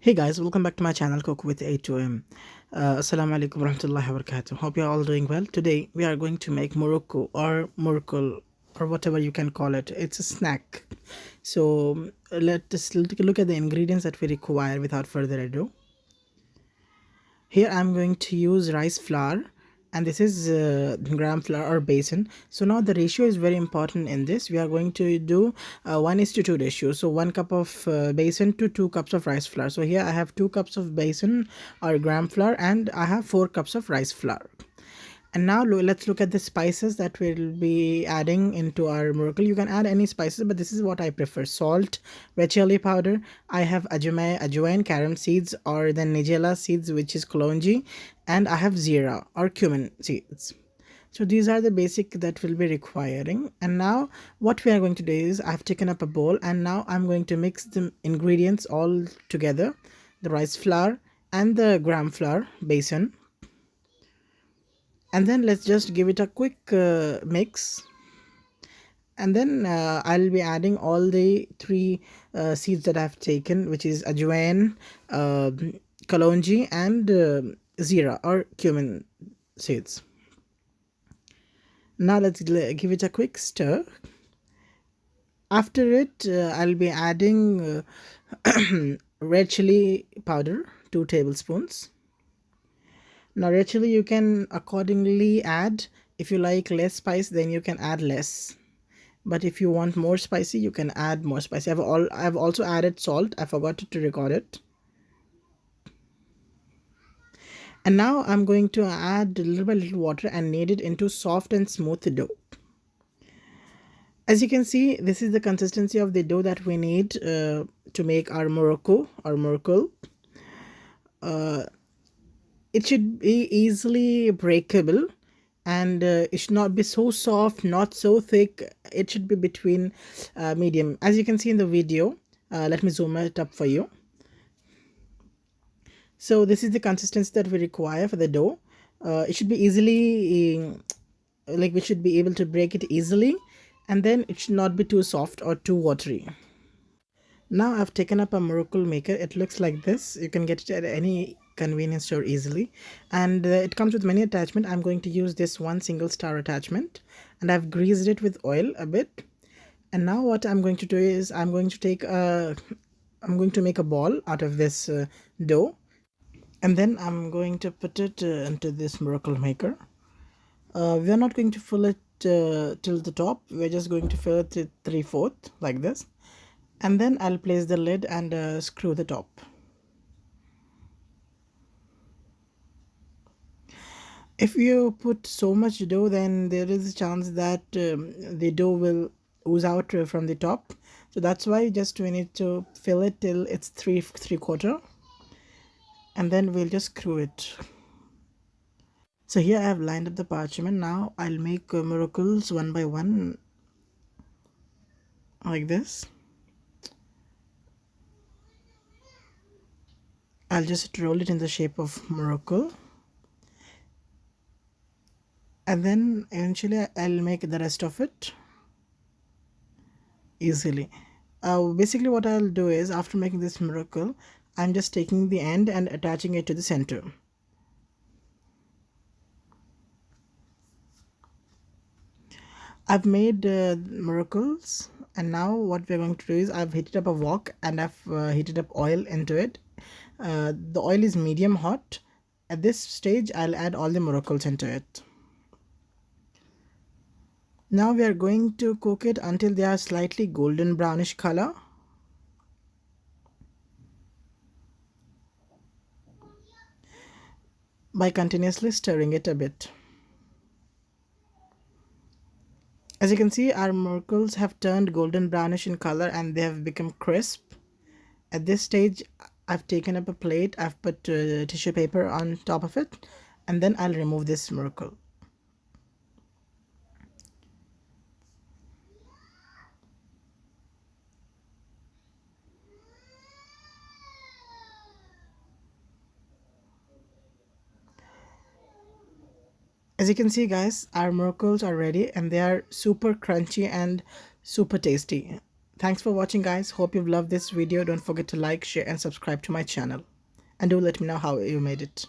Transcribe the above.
Hey guys, welcome back to my channel Cook with A2M. Assalamu alaikum warahmatullahi wabarakatuh. Hope you're all doing well. Today we are going to make murukku or murukul or whatever you can call it. It's a snack. So let us take a look at the ingredients that we require without further ado. Here I'm going to use rice flour, and this is gram flour or basin. So now the ratio is very important in this. We are going to do 1:2 ratio. So 1 cup of basin to 2 cups of rice flour. So here I have 2 cups of basin or gram flour, and I have 4 cups of rice flour. And now let's look at the spices that we'll be adding into our murukul. You can add any spices, but this is what I prefer: salt, red chili powder. I have ajwain, carom seeds, or the nigella seeds, which is kalonji, and I have zira or cumin seeds. So these are the basic that we'll be requiring. And now what we are going to do is I've taken up a bowl, and now I'm going to mix the ingredients all together: the rice flour and the gram flour basin. And then let's just give it a quick mix. And then I'll be adding all the three seeds that I've taken, which is ajwain, kalonji, and zira or cumin seeds. Now let's give it a quick stir. After it, I'll be adding red chili powder, 2 tablespoons. Now red chili you can accordingly add. If you like less spice, then you can add less, but if you want more spicy, you can add more spicy. I've also added salt. I forgot to record it. And now I'm going to add little by little water and knead it into soft and smooth dough. As you can see, this is the consistency of the dough that we need to make our murukku or murukul. It should be easily breakable, and it should not be so soft, not so thick. It should be between medium. As you can see in the video, let me zoom it up for you. So this is the consistency that we require for the dough. It should be easily, we should be able to break it easily, and then it should not be too soft or too watery. Now I've taken up a murukul maker. It looks like this. You can get it at any convenience store easily, and it comes with many attachments. I'm going to use this one single star attachment, and I've greased it with oil a bit. And now what I'm going to do is I'm going to make a ball out of this dough, and then I'm going to put it into this murukul maker. We are not going to fill it till the top. We're just going to fill it to 3/4 like this, and then I'll place the lid and screw the top. If you put so much dough, then there is a chance that the dough will ooze out from the top. So that's why just we need to fill it till it's three-quarter, and then we'll just screw it. So here I have lined up the parchment. Now I'll make murukuls one by one like this. I'll just roll it in the shape of murukul, and then eventually I'll make the rest of it easily. Basically what I'll do is, after making this murukul, I'm just taking the end and attaching it to the center. I've made murukuls, and now what we're going to do is I've heated up a wok, and I've heated up oil into it. The oil is medium hot. At this stage I'll add all the murukuls into it. Now we are going to cook it until they are slightly golden brownish color. By continuously stirring it a bit. As you can see, our murukuls have turned golden brownish in color, and they have become crisp. At this stage, I've taken up a plate, I've put tissue paper on top of it, and then I'll remove this murukul. As you can see guys, our murukuls are ready, and they are super crunchy and super tasty. Thanks for watching, guys. Hope you've loved this video. Don't forget to like, share, and subscribe to my channel. And do let me know how you made it.